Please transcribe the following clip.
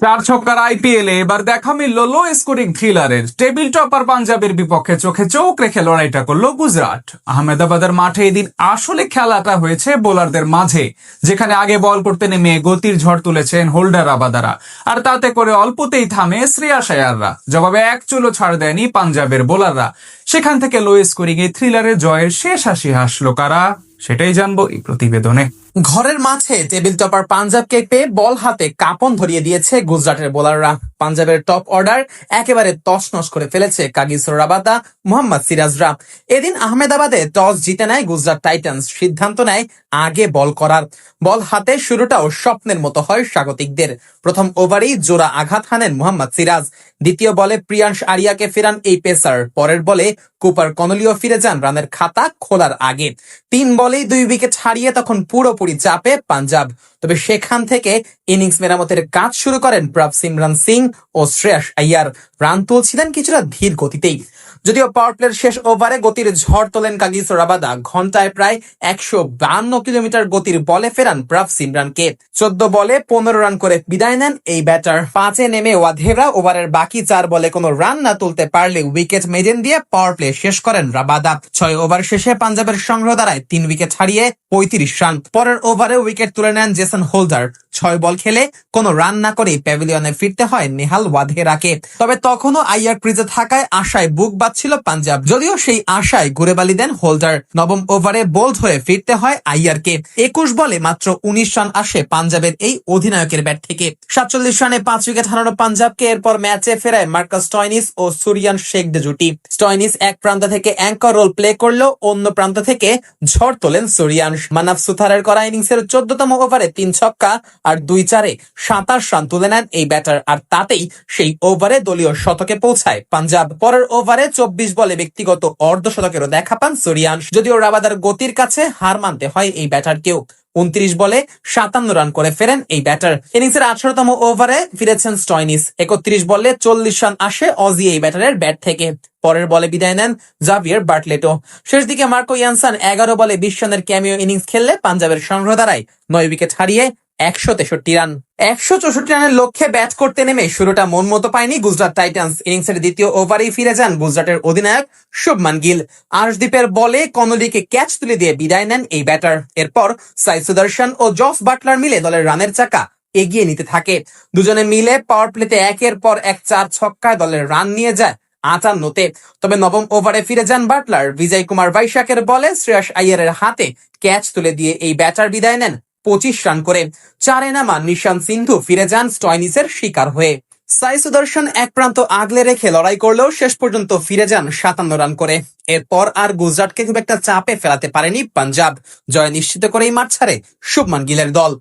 চার ছক্কার আইপিএলে এবার দেখা মিলল লো স্কোরিং থ্রিলারের। টেবিল টপার পাঞ্জাবের বিপক্ষে চোখে চোখ রেখে লড়াইটা করলো গুজরাট। আহমেদাবাদের মাঠে এদিন আসলে খেলাটা হয়েছে বোলারদের মাঝে, যেখানে আগে বল করতে নেমে গতির ঝড় তুলেছেন হোল্ডার আবাদারা, আর তাতে করে অল্পতেই থামে শ্রেয়াস আয়াররা। জবাবে এক চুলো ছাড় দেয়নি পাঞ্জাবের বোলাররা। সেখান থেকে লো স্কোরিং এই থ্রিলারের জয়ের শেষ হাসি হাসলো কারা, সেটাই জানবো এই প্রতিবেদনে। ঘরের মাঠে টেবিল টপার পাঞ্জাবকে পেয়ে বল হাতে কাঁপন ধরিয়ে দিয়েছে গুজরাটের বোলাররা। পাঞ্জাবের টপ অর্ডার একেবারে তছনছ করে ফেলেছে কাগিসোর রাবাদা, মোহাম্মদ সিরাজরা। এদিন আহমেদাবাদে টস জিতে নেয় গুজরাট টাইটান্স, সিদ্ধান্ত নেয় আগে বল করার। বল হাতে শুরুটাও স্বপ্নের মতো হয় স্বাগতিকদের। প্রথম ওভারেই জোড়া আঘাত হানেন মোহাম্মদ সিরাজ। দ্বিতীয় বলে প্রিয়াংশ আরিয়াকে ফেরান এই পেসার। পরের বলে কুপার কনলিও ফিরে যান রানের খাতা খোলার আগে। 3 বলেই 2 উইকেট হারিয়ে তখন পুরোপুরি চাপে পাঞ্জাব। তবে সেখান থেকে ইনিংস মেরামতের কাজ শুরু করেন প্রভসিমরন সিং ও শ্রেয়াস আইয়ার। রান তুলছিলেন কিছুটা ধীর গতিতেই। যদিও পাওয়ার প্লের শেষ ওভারে গতির ঝড় তোলেন কাগিসো রাবাদা। ঘন্টায় প্রায় 152 কিলোমিটার গতির বলে ফেরান প্রভসিমরনকে। 14 বলে 15 রান করে বিদায় নেন এই ব্যাটার। 5-এ নেমে ওয়াধেরা ওভারের বাকি 4 বলে কোনো রান না তুলতে পারলে উইকেট মেডেন দিয়ে পাওয়ার প্লে শেষ করেন রাবাদা। 6 ওভার শেষে পাঞ্জাবের সংগ্রহ দাঁড়ায় 3 উইকেট হারিয়ে 35 রান। পরের ওভারে উইকেট তুলে নেন জেসন হোল্ডার। 6 বল খেলে কোনো রান না করে প্যাভিলিয়নে ফিরতে হয় নেহাল ওয়াধেরাকে। তবে তখনও আইয়ার ক্রিজে থাকায় আশায় বুক বাঁধছিল পাঞ্জাব। যদিও সেই আশায় ঘুরে বালি দেন হোল্ডার। নবম ওভারে বোল্ড হয়ে ফিরতে হয় আইয়ারকে। 21 বলে মাত্র 19 রান আসে পাঞ্জাবের এই অধিনায়কের ব্যাট থেকে। 47 রানে 5 উইকেট হারানো পাঞ্জাবকে এরপর ম্যাচে ফেরায় মার্কাস স্টয়নিস ও সুরিয়ান শেখদের জুটি। স্টয়নিস এক প্রান্ত থেকে অ্যাঙ্কর রোল প্লে করলেও অন্য প্রান্ত থেকে ঝড় তোলেন সুরিয়ান। মানাফ সুথারের করা ইনিংসের 14তম ওভারে 3 ছক্কা আর 2-4-এ 27 রান তুলে নেন এই ব্যাটার। আর তাতেই সেই ওভারে দলীয় শতকে পৌঁছায় পাঞ্জাব। পরের ওভারে 24 বলে ব্যক্তিগত অর্ধশতকেরও দেখা পান সুরিয়ান। যদিও রাবাদার গতির কাছে হার মানতে হয় এই ব্যাটারকেও। 29 বলে 57 রান করে ফেরেন এই ব্যাটার। ইনিংসের 18তম ওভারে ফিরেছেন স্টয়নিস। 31 বলে 40 রান আসে অজি এই ব্যাটারের ব্যাট থেকে। পরের বলে বিদায় নেন জাভিয়ার বার্টলেটো। শেষ দিকে মার্কো ইয়ানসন 11 বলে 20 রানের ক্যামিও ইনিংস খেললে পাঞ্জাবের সংগ্রহ দাঁড়ায় 9 উইকেট হারিয়ে 163 রান। 164 রানের লক্ষ্যে ব্যাট করতে নেমে শুরুটা মন মতো পায়নি গুজরাট টাইটান্স। ইনিংসের দ্বিতীয় ওভারেই ফিরে যান গুজরাটের অধিনায়ক শুভমান গিল। আর্শদীপের বলে কনলিকে ক্যাচ তুলে দিয়ে বিদায় নেন এই ব্যাটার। এরপর সাই সুদর্শন ও জস বাটলার মিলে দলের রানের চাকা এগিয়ে নিতে থাকে। দুজনে মিলে পাওয়ার প্লেতে একের পর এক 4 ছক্কায় দলের রান নিয়ে যায় 58-তে। তবে নবম ওভারে ফিরে যান বাটলার। বিজয় কুমার বৈশাখের বলে শ্রেয়াস আইয়ারের হাতে ক্যাচ তুলে দিয়ে এই ব্যাটার বিদায় নেন 25 রান করে। 4-এ নামা নিশান্ত সিন্ধু ফিরে যান স্টয়নিসের শিকার হয়ে। সাই সুদর্শন এক প্রান্ত আগলে রেখে লড়াই করলেও শেষ পর্যন্ত ফিরে যান 57 রান করে। এরপর আর গুজরাটকে খুব একটা চাপে ফেলাতে পারেনি পাঞ্জাব। জয় নিশ্চিত করেই মাঠ ছাড়ে শুভমান গিলের দল।